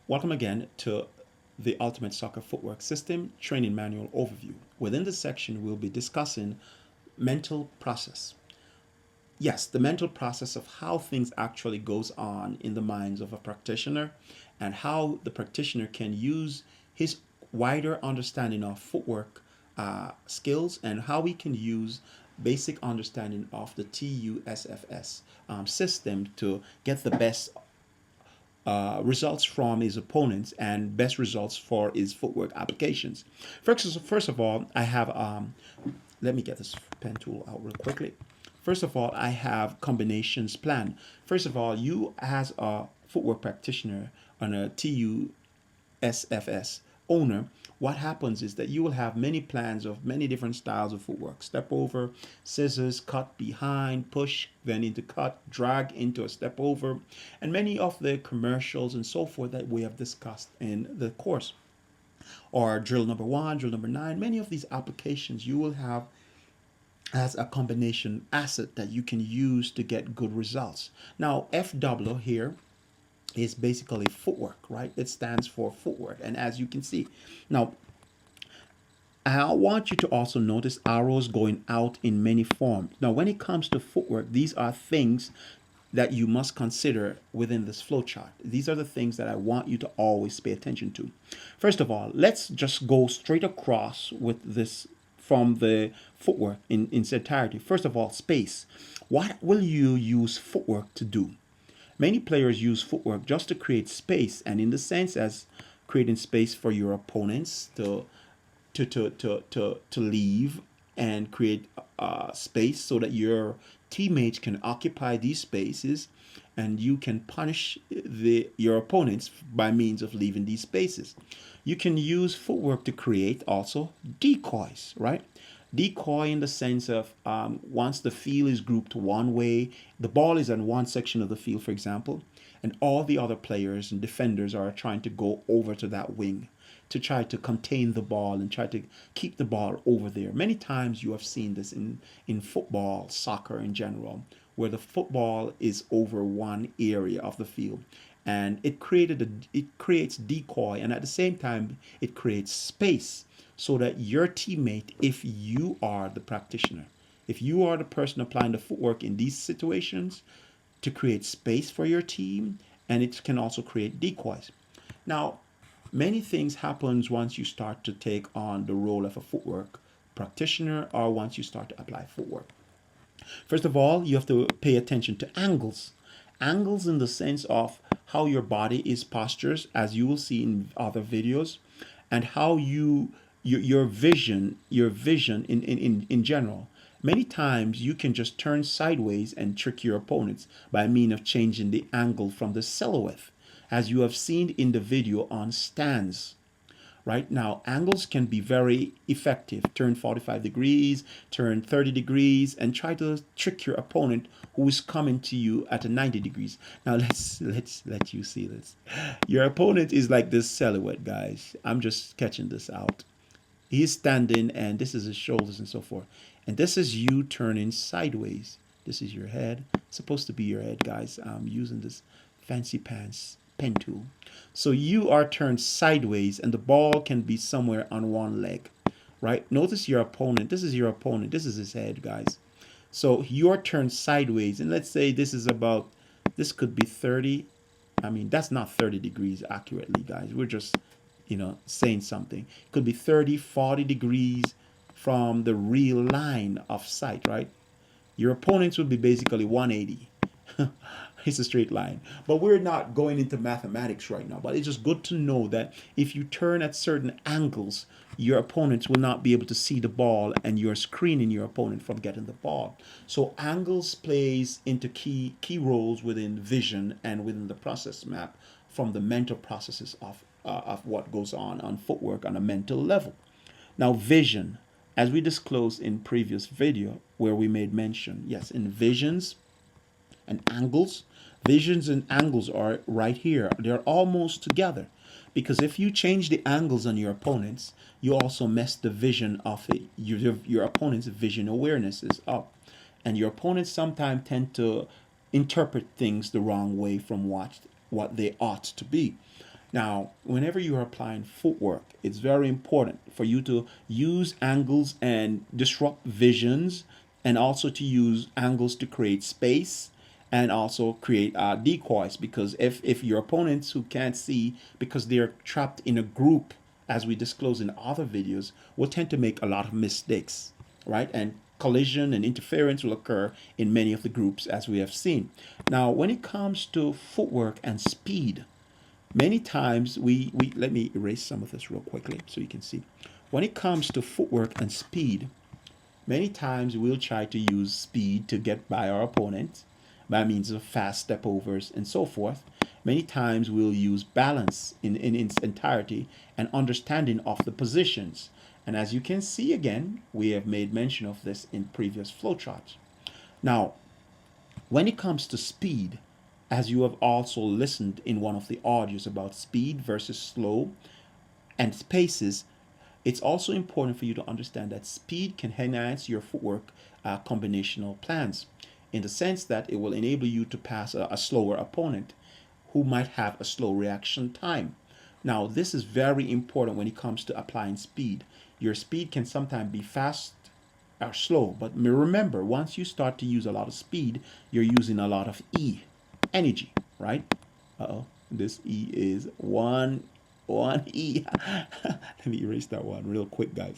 Welcome again to the Ultimate Soccer Footwork System Training Manual Overview. Within this section, we'll be discussing mental process. Yes, the mental process of how things actually goes on in the minds of a practitioner and how the practitioner can use his wider understanding of footwork skills and how we can use basic understanding of the TUSFS system to get the best results from his opponents and best results for his footwork applications. First of all, I have, let me get this pen tool out real quickly. First of all, I have combinations plan. First of all, you as a footwork practitioner on a TUSFS owner, what happens is that you will have many plans of many different styles of footwork: step over, scissors, cut behind, push, then into cut, drag into a step over, and many of the commercials and so forth that we have discussed in the course. Or drill number 1, drill number 9, many of these applications you will have as a combination asset that you can use to get good results. Now, FW here is basically footwork, right? It stands for footwork. And as you can see, now I want you to also notice arrows going out in many forms. Now, when it comes to footwork, these are things that you must consider within this flowchart. These are the things that I want you to always pay attention to. First of all, let's just go straight across with this from the footwork in its entirety. First of all, space. What will you use footwork to do? Many players use footwork just to create space, and in the sense as creating space for your opponents to leave and create space so that your teammates can occupy these spaces and you can punish your opponents by means of leaving these spaces. You can use footwork to create also decoys, right? Decoy in the sense of once the field is grouped one way, the ball is in one section of the field, for example, and all the other players and defenders are trying to go over to that wing to try to contain the ball and try to keep the ball over there. Many times you have seen this in football, soccer in general, where the football is over one area of the field. And it creates decoy, and at the same time it creates space so that your teammate, if you are the practitioner, if you are the person applying the footwork in these situations, to create space for your team, and it can also create decoys. Now, many things happens once you start to take on the role of a footwork practitioner or once you start to apply footwork. First of all, you have to pay attention to angles. Angles in the sense of how your body is postured, as you will see in other videos, and how your vision in general. Many times you can just turn sideways and trick your opponents by means of changing the angle from the silhouette, as you have seen in the video on stands. Right now, angles can be very effective. Turn 45 degrees, turn 30 degrees, and try to trick your opponent who is coming to you at a 90 degrees. Now let's let you see this. Your opponent is like this silhouette, guys. I'm just sketching this out. He's standing, and this is his shoulders and so forth. And this is you turning sideways. This is your head. It's supposed to be your head, guys. I'm using this fancy pants pen tool. So you are turned sideways, and the ball can be somewhere on one leg, right? Notice your opponent. This is your opponent. This is his head, guys. So you're turned sideways, and let's say this is about, this could be 30. I mean, that's not 30 degrees accurately, guys. We're just, saying something. It could be 30, 40 degrees from the real line of sight, right? Your opponents would be basically 180. It's a straight line. But we're not going into mathematics right now. But it's just good to know that if you turn at certain angles, your opponents will not be able to see the ball, and you're screening your opponent from getting the ball. So angles plays into key roles within vision and within the process map from the mental processes of what goes on footwork on a mental level. Now, vision, as we disclosed in previous video where we made mention, yes, in visions and angles, visions and angles are right here. They're almost together, because if you change the angles on your opponents, you also mess the vision of it. Your opponent's vision awareness is up, and your opponents sometimes tend to interpret things the wrong way from what they ought to be. Now, whenever you are applying footwork, it's very important for you to use angles and disrupt visions, and also to use angles to create space and also create decoys. Because if your opponents who can't see because they're trapped in a group, as we disclose in other videos, will tend to make a lot of mistakes, right? And collision and interference will occur in many of the groups, as we have seen. Now, when it comes to footwork and speed, many times we let me erase some of this real quickly so you can see. When it comes to footwork and speed, many times we'll try to use speed to get by our opponent by means of fast step overs and so forth. Many times we'll use balance in its entirety and understanding of the positions. And as you can see again, we have made mention of this in previous flowcharts. Now, when it comes to speed, as you have also listened in one of the audios about speed versus slow and paces, it's also important for you to understand that speed can enhance your footwork combinational plans in the sense that it will enable you to pass a slower opponent who might have a slow reaction time. Now, this is very important when it comes to applying speed. Your speed can sometimes be fast or slow, but remember, once you start to use a lot of speed, you're using a lot of energy, right? Uh-oh, this is one E. Let me erase that one real quick, guys.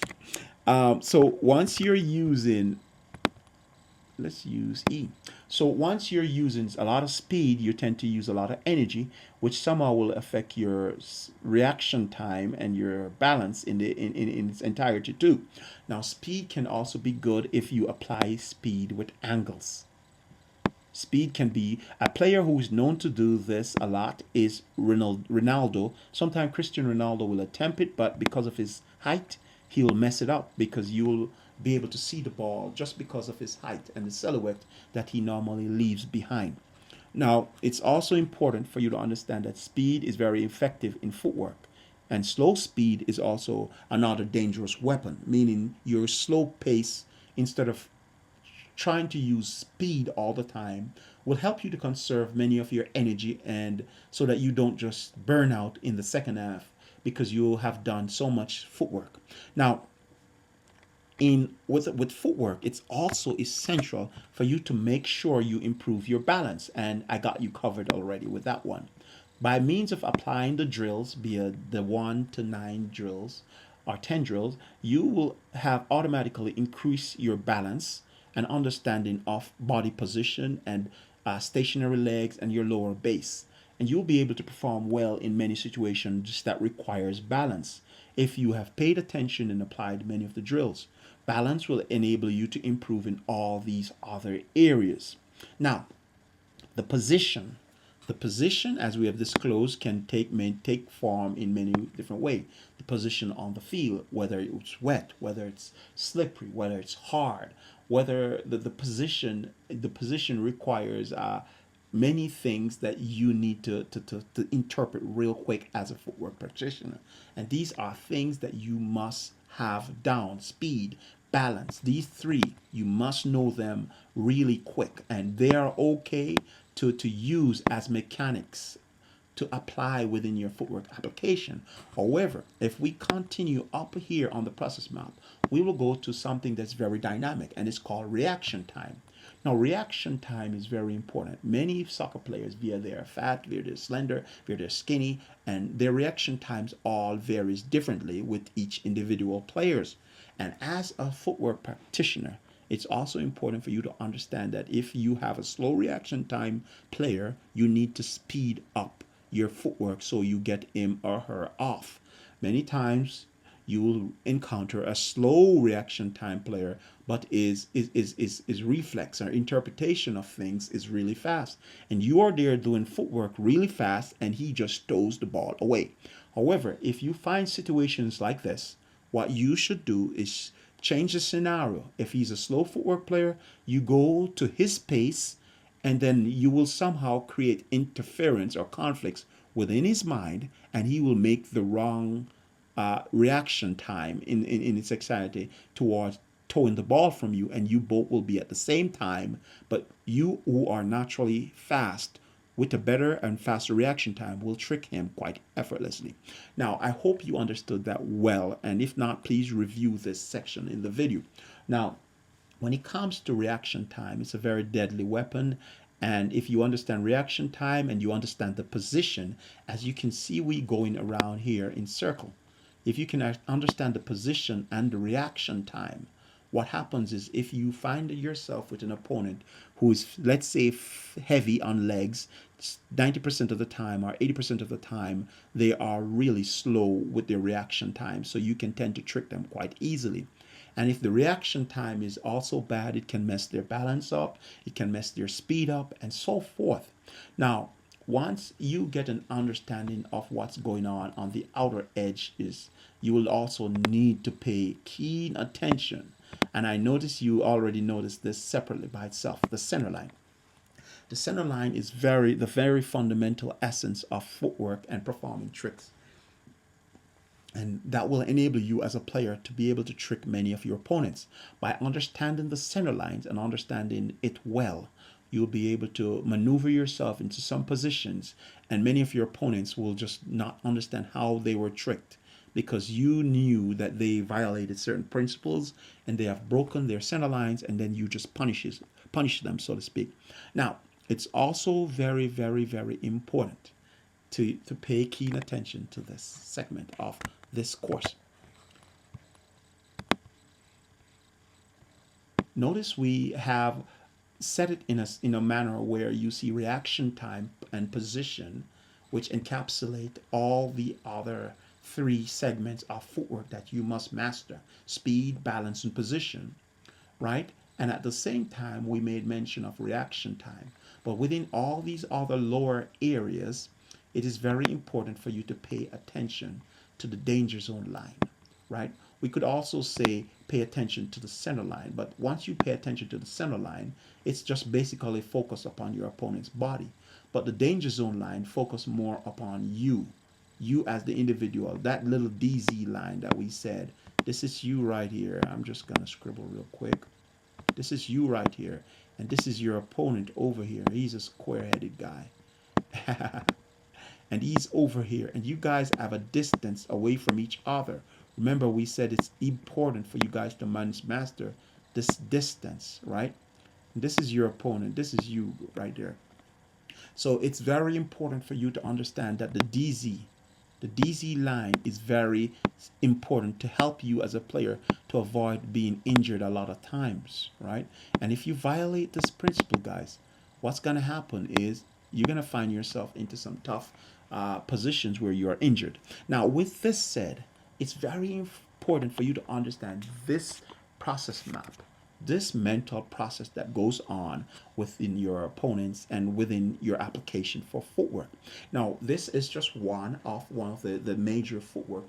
So once you're using, let's use E. So once you're using a lot of speed, you tend to use a lot of energy, which somehow will affect your reaction time and your balance in its entirety too. Now, speed can also be good if you apply speed with angles. Speed can be a player who is known to do this a lot is Ronaldo. Sometimes Cristiano Ronaldo will attempt it, but because of his height, he will mess it up because you will be able to see the ball just because of his height and the silhouette that he normally leaves behind. Now, it's also important for you to understand that speed is very effective in footwork. And slow speed is also another dangerous weapon, meaning your slow pace, instead of trying to use speed all the time, will help you to conserve many of your energy, and so that you don't just burn out in the second half because you have done so much footwork. Now, in with footwork, it's also essential for you to make sure you improve your balance, and I got you covered already with that one. By means of applying the drills, be it the 1 to 9 drills or 10 drills, you will have automatically increase your balance and understanding of body position and stationary legs and your lower base. And you'll be able to perform well in many situations that requires balance. If you have paid attention and applied many of the drills, balance will enable you to improve in all these other areas. Now, the position. The position, as we have disclosed, can take form in many different ways. The position on the field, whether it's wet, whether it's slippery, whether it's hard, whether the position requires many things that you need to interpret real quick as a footwork practitioner. And these are things that you must have down: speed, balance. These three, you must know them really quick, and they are okay to use as mechanics to apply within your footwork application. However, if we continue up here on the process map, we will go to something that's very dynamic, and it's called reaction time. Now, reaction time is very important. Many soccer players, via their fat, via their slender, via their skinny, and their reaction times all varies differently with each individual players. And as a footwork practitioner, it's also important for you to understand that if you have a slow reaction time player, you need to speed up your footwork so you get him or her off. Many times you will encounter a slow reaction time player, but is reflex or interpretation of things is really fast. And you are there doing footwork really fast and he just stows the ball away. However, if you find situations like this, what you should do is change the scenario. If he's a slow footwork player, you go to his pace, and then you will somehow create interference or conflicts within his mind, and he will make the wrong reaction time in its anxiety towards towing the ball from you, and you both will be at the same time, but you who are naturally fast with a better and faster reaction time will trick him quite effortlessly. Now, I hope you understood that well, and if not, please review this section in the video. Now, when it comes to reaction time, it's a very deadly weapon. And if you understand reaction time and you understand the position, as you can see, we going around here in circle. If you can understand the position and the reaction time, what happens is if you find yourself with an opponent who is, let's say, heavy on legs, 90% of the time or 80% of the time, they are really slow with their reaction time. So you can tend to trick them quite easily. And if the reaction time is also bad, it can mess their balance up, it can mess their speed up, and so forth. Now, once you get an understanding of what's going on the outer edges, you will also need to pay keen attention. And I notice you already noticed this separately by itself, the center line. The center line is the very fundamental essence of footwork and performing tricks. And that will enable you as a player to be able to trick many of your opponents. By understanding the center lines and understanding it well, you'll be able to maneuver yourself into some positions, and many of your opponents will just not understand how they were tricked because you knew that they violated certain principles and they have broken their center lines, and then you just punish them, so to speak. Now, it's also very, very, very important to pay keen attention to this segment of this course. Notice we have set it in a manner where you see reaction time and position, which encapsulate all the other three segments of footwork that you must master: speed, balance, and position, right? And at the same time, we made mention of reaction time. But within all these other lower areas, it is very important for you to pay attention to the danger zone line, right? We could also say pay attention to the center line, but once you pay attention to the center line, it's just basically focus upon your opponent's body. But the danger zone line focus more upon you as the individual. That little DZ line that we said, this is you right here. I'm just gonna scribble real quick. This is you right here, and this is your opponent over here. He's a square-headed guy. And he's over here, and you guys have a distance away from each other. Remember, we said it's important for you guys to master this distance, right? And this is your opponent. This is you right there. So it's very important for you to understand that the DZ line is very important to help you as a player to avoid being injured a lot of times, right? And if you violate this principle, guys, what's going to happen is you're going to find yourself into some tough positions where you are injured. Now, with this said, it's very important for you to understand this process map, this mental process that goes on within your opponents and within your application for footwork. Now, this is just one of the major footwork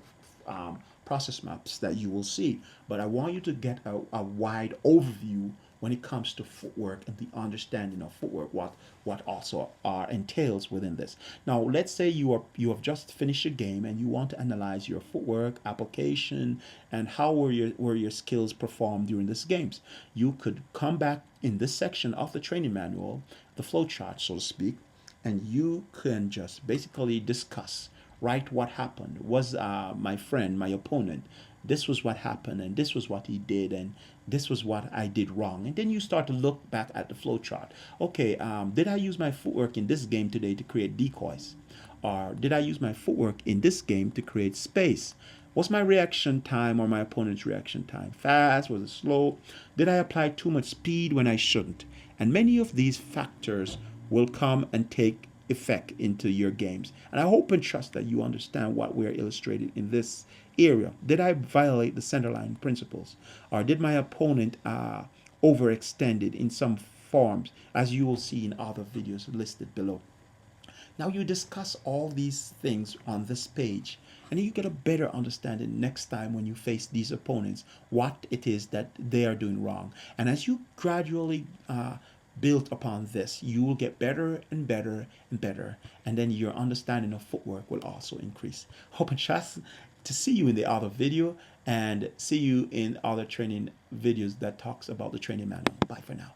process maps that you will see, but I want you to get a wide overview when it comes to footwork and the understanding of footwork, what also entails within this. Now, let's say you have just finished a game and you want to analyze your footwork application and how were your skills performed during these games. You could come back in this section of the training manual, the flowchart, so to speak, and you can just basically discuss, write what happened. Was my friend, my opponent, this was what happened, and this was what he did, and this was what I did wrong. And then you start to look back at the flow chart. Okay, did I use my footwork in this game today to create decoys? Or did I use my footwork in this game to create space? Was my reaction time or my opponent's reaction time fast? Was it slow? Did I apply too much speed when I shouldn't? And many of these factors will come and take effect into your games. And I hope and trust that you understand what we're illustrating in this area. Did I violate the centerline principles? Or did my opponent overextend it in some forms, as you will see in other videos listed below? Now you discuss all these things on this page, and you get a better understanding next time when you face these opponents, what it is that they are doing wrong. And as you gradually build upon this, you will get better and better and better, and then your understanding of footwork will also increase. Hope and trust to see you in the other video, and see you in other training videos that talks about the training manual. Bye for now.